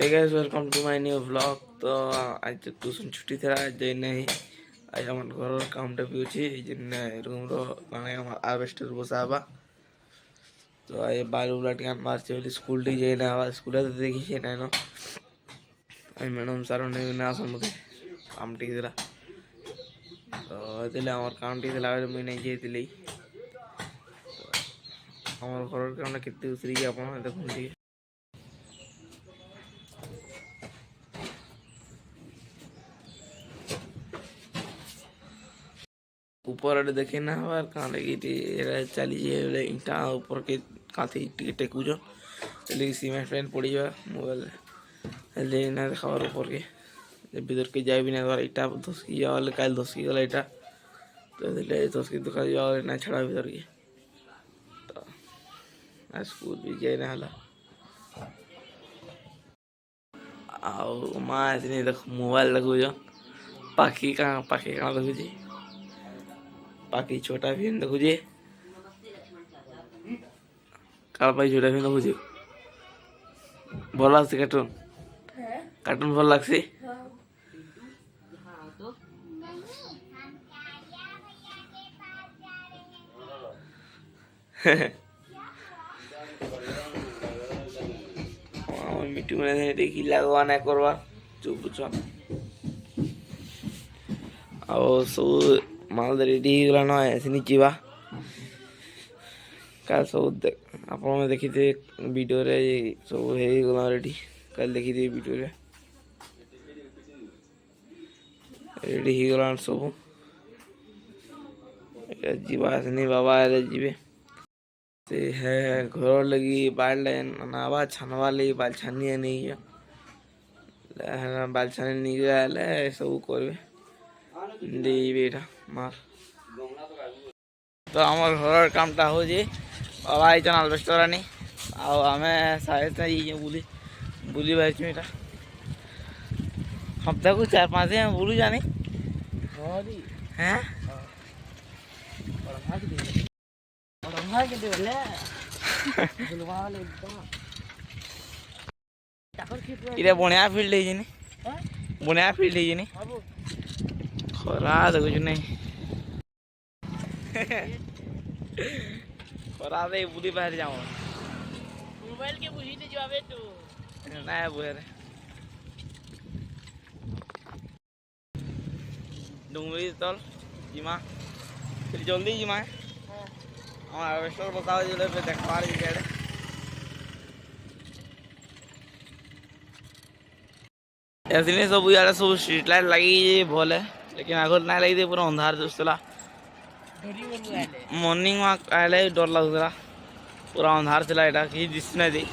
Hey guys, welcome to my new vlog. तो आज tuition छुट्टी था आज नहीं आज আমার ঘরের কামটা পিউছি এই জন্য রুম র মানে আমার আরবেস্টার বসাবা তো এই বালু লাটি মারছে বলে স্কুল টি যাই না আবার স্কুলে তো দেখিছে না না আমি ম্যাডাম স্যার না আসন মতে কামটি দিলা তো দিলে আমার কামটি দিলা আমি নাই যাইতিলি আমার ঘরের কামটা কেতে উতরি আপন দেখুন ঠিক ऊपर आड़े देखे ना हमार कहाँ लगी थी चली जाए इंटा ऊपर के काथी टेकू जो चली सीमेंट फ्रेंड पड़ी जा मोबाइल ले ना खबर ऊपर के जब भीतर के जाए भी ना द्वारा इटा दस की वाले कल 10 की वाला इटा तो ले 10 की दुकान वाले ना छड़ा भीतर के तो आज स्कूल भी जाए ना हला आओ माँ इतनी देख मोबाइल लगू जो पाखी कहाँ लगू जी बाकी छोटा फिल्म देखो जी काल भाई छोटा फिल्म देखो जी भल लगছে कार्टून कार्टून भल लगছে মিটু মানে দেখি লাগবা না করবা চুপ চুপ ଆଉ ସବୁ ମାଲ ରେଡ଼ି ହେଇଗଲାନ ଏସି ଯିବା କାଲି ସବୁ ଆପଣମାନେ ଦେଖିଥିବେ ଭିଡ଼ିଓରେ ସବୁ ହେଇଗଲା ରେଡ଼ି କାଲି ଦେଖିଥିବେ ଭିଡ଼ିଓରେ ରେଡ଼ି ହେଇଗଲାନ ସବୁ ଯିବା ଆସିନି ବାବା ହେଲେ ଯିବେ ସେ ହେ ଘର ଲାଗି ବାଲ୍ ନାବା ଛାନବା ଲାଗି ବାଲ୍ ଛାନି ନେଇଯା ବାଲ୍ ଛାନି ନେଇକି ହେଲେ ସବୁ କରିବେ बेटा मार तो आमर घर कामटा हो जी बाबा आई आलबेस्टर आनी आमे साहिल ये बुली बुली भाई बेटा हफ्ता को 4-5 दिन बुलू जानी हैं इधर बुनिया फील्ड है जी बुनिया फील्ड है जी खरा कुछ नहीं खरा दे बुली बाहर जाओ मोबाइल के बुझी दे जावे तो ना बुहर डुंगरी तल जिमा फिर जल्दी जिमा हां हार्वेस्टर बताओ जले पे देखवा रही है ऐसे सब यार सब स्ट्रीट लाइट लगी भले लेकिन आगर ना लगी पूरा अंधार दोस्तला मॉर्निंग वॉक आले डर लगला पूरा अंधार चला एटा कि दिस नहीं दी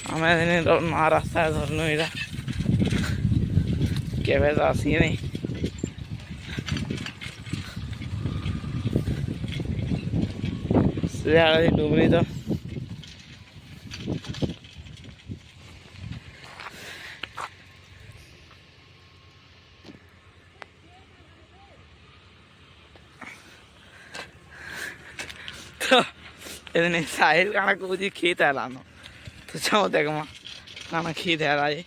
हमें ना रास्ता धरनो एटा केबे आसी नहीं से आगे डुबरी तो इतने साहिल काना को जी खेत है लानो तो जाओ देख माँ काना खेत है राजे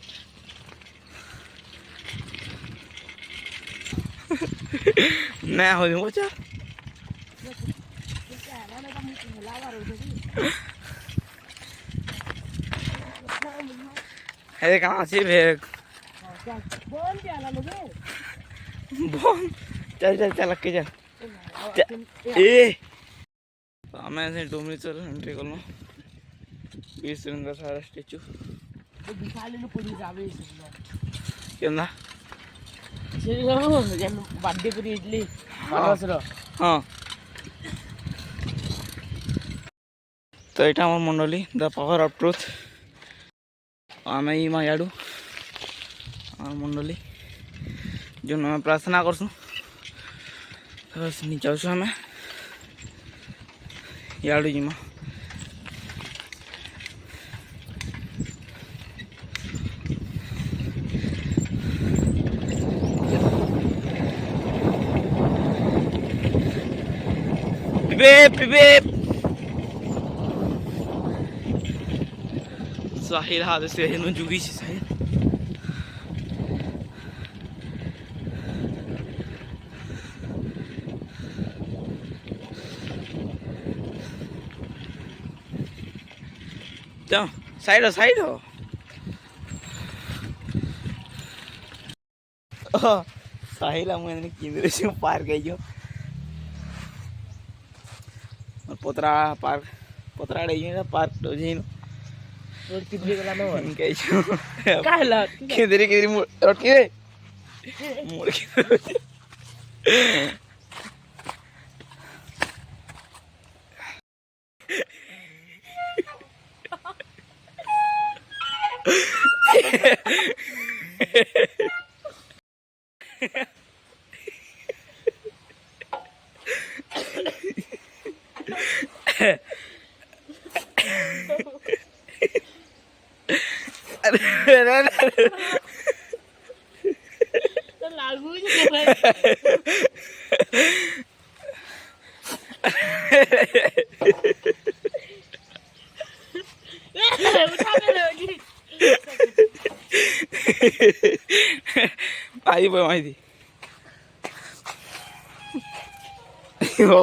मैं हो जाऊँ बच्चा है कहाँ से भेग बोल चल चल चल के चल ए आम डुमरी चल एंट्री कलु वीर सुरेंद्र सारा स्टेचू बर्थडे हाँ तो यहाँ आम मंडली द पावर ऑफ ट्रुथ आम याडू आम मंडली जो आम प्रार्थना करसु जाऊँ आम याडू जिमा पिबे पिबे Sahil hade Sahil nu jugi si Sahil. Jom, side ho. Oh, Sahil amu ini kindre si park ayo. Potra park ada ini park dojin. Road किधर गला ना इनके जो काहला किधर रोड किधर मोड़ किधर तो लागू ही नहीं भाई उठा के लोगी आई बोल माहिती हो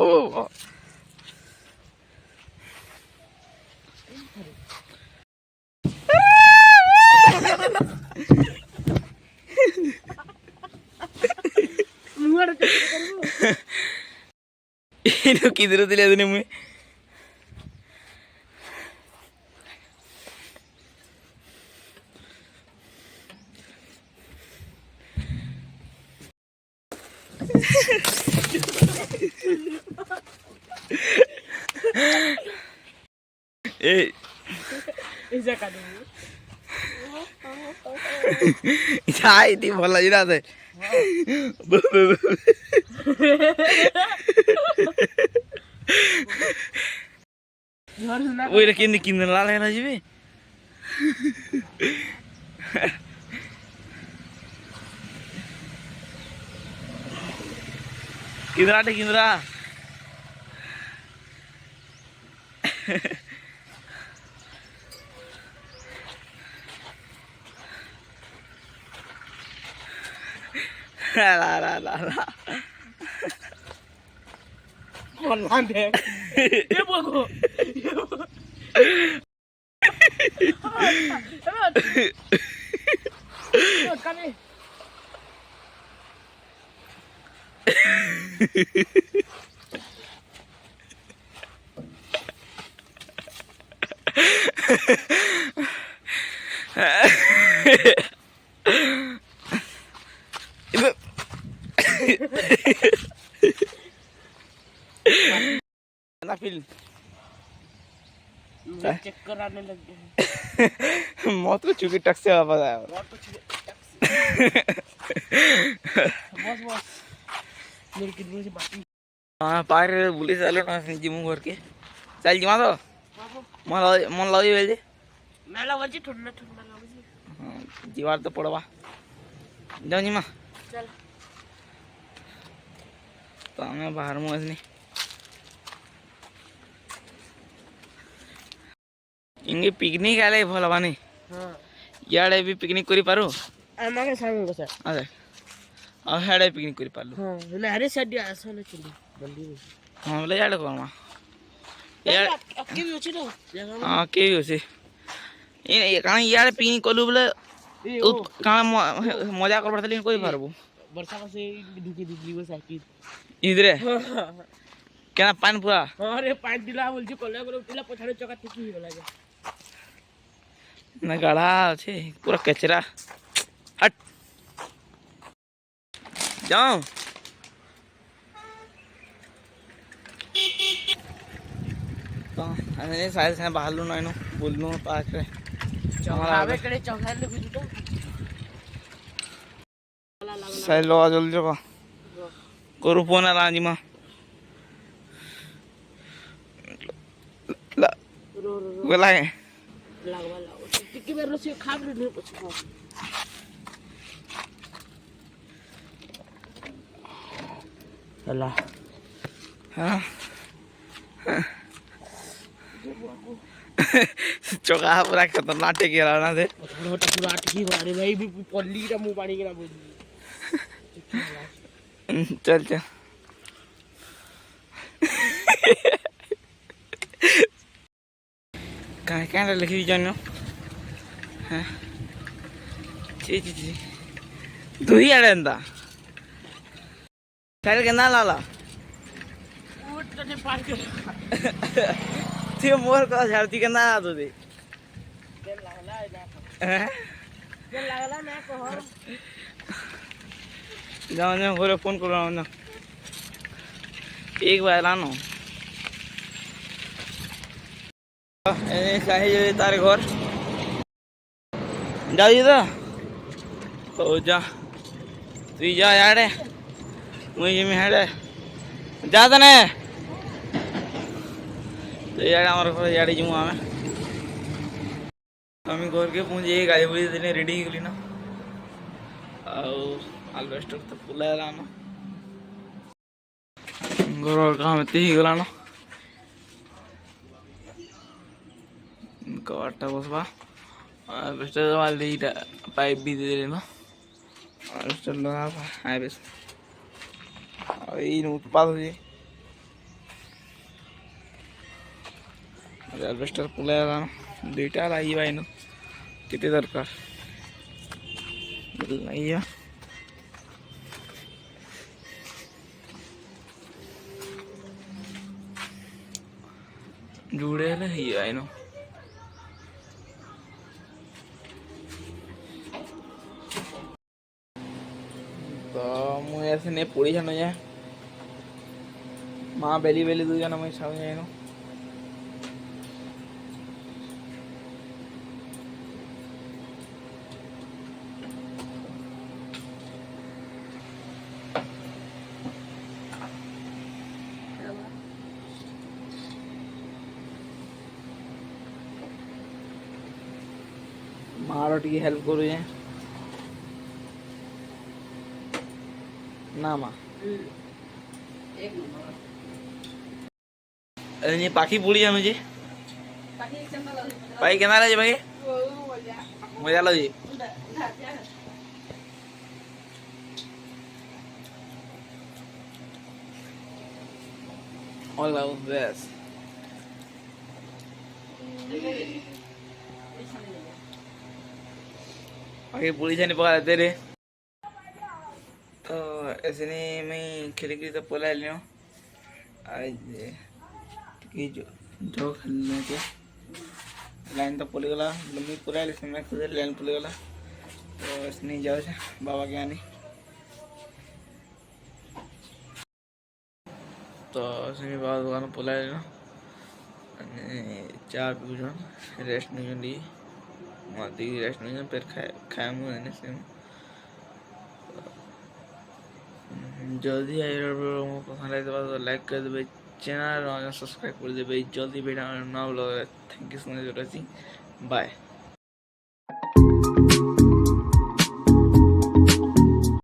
मुहर के करू इनो किधर తెలియదు నేను ए ऐसा कर दो ଯାଇ ତି ଭଲ ଲାଗିଲା ସେ ওইটা কিনে কিনে লাল হয়ে যাবে কিন্দ্রাটে কিন্দ্রা ला ला ला ला कौन मान दे ये बोको करे ना फील चेक कराने लग गए मौत को चुकी टक से वापस आया बहुत कुछ बस बस मेरे किडनी से बाकी हाँ पार पुलिस आलो ना जिम घर के चल जिमा तो मन लगे वेल मेला वजी ठंडा ठंडा लगे जीवार तो पड़वा जाओ जिमा चल तो हमें बाहर में नहीं इंगे पिकनिक आले भलवा नहीं हां याडे भी पिकनिक करी पारो आमाके सांग कसा अरे आ हेडे पिकनिक करी पारलो हां ना अरे सड्डी आसले चली बंदी हां बोले याडे कोमा यार अक्के भी होची ना हां के भी होसी ये कान याडे पिकनिक कलु बोले कान मजा कर पड़तली कोई पारबो वर्षा से ढुकी दिखली वो साइकिल इधरे केना पान पूरा अरे पान दिला बोलছি কলে করে উঠিলা পছাড়ে চকা ঠিকই হই গলা ना गाढ़ा আছে पूरा कचरा हट जाओ तो अने साइड से बाहर लो ना बोलनो पार्क रे चौराहे करे चौराहे ले भी तो साइड लो जल्दी जको करू फोन आ राजी मां ला रो बोला है लागवा लागो टिकी में रसी खाब रे नहीं पछो अल्लाह हां चौका पूरा खतरनाक टेके रहा ना थे थोड़ा पूरा अटकी मारे भाई भी पल्ली का मुंह पानी के ना बोल चल चल कहाँ कहाँ लिखी जानो हाँ ची ची ची तू ही आड़े अंदा साइल के ना लाला उठ तो पार कर ते मोर का झाड़ती के ना तो दे तेल लागला ना कहो जाओ ना घरे फोन करो ना एक बार लानो साहिल तारे घर जाओ जी तो हो जा तू जा यार मुझे में हेड़े जा तो नहीं तो यार हमारे घर यार जूँ आमे আমি ঘরকে পৌঁছে গাড়ি বুঝে দিনে রেডি হয়ে গেলি না ଆଉ ଆଲବେଷ୍ଟର ତ ଫୁଲା ହେଲାନ ଘରର କାମ ଏତେ ହେଇଗଲାନ କବାଟଟା ବସବା ଆଲବେଷ୍ଟର ମାଲ ଦୁଇଟା ପାଇପ୍ ବି ଦେଇଦେଲେନ ଆଲବେଷ୍ଟର ଲଗାବା ଆଇବେସ ଆଉ ଏଇ ଉତ୍ପାଦ ହଉଛି ଆଲବେଷ୍ଟର ଫୁଲା ହେଲାନ ଦୁଇଟା ଲାଗିବା ଏଇନୁ କେତେ ଦରକାର ଲାଗିବା जुड़े हेले ହେଇଯିବା ଏଇନୁ ତ ମୁଁ ଆସିନି ପୋଡ଼ି ଜାଣୁ ଯା ମା ବେଲି ବେଲି ଦୁଇ ଜଣ ମୁଇଁ ଛାଉ ଯାଇନୁ मारो टी हेल्प करू जे ना माँ एक नंबर अरे ये पाखी पूरी है मुझे भाई क्या नारा जी भाई मजा लो जी all of this आगे पुलिस ने पकड़ा तेरे तो ऐसे नहीं मैं खिड़की तो पोला लियो आज कि जो खेलने के लाइन तो पुल गला लंबी पूरा मैं खुद लाइन पुल गला तो ऐसे नहीं जाओ से बाबा के आने तो ऐसे बाबा दुकान पोला लियो चाय पीछो रेस्ट नहीं ली माती रेस्ट नहीं फिर खाए मुझे से जल्दी आई पसंद आए तो लाइक कर दे चैनल सब्सक्राइब कर दे जल्दी वीडियो ना thank you so much bye.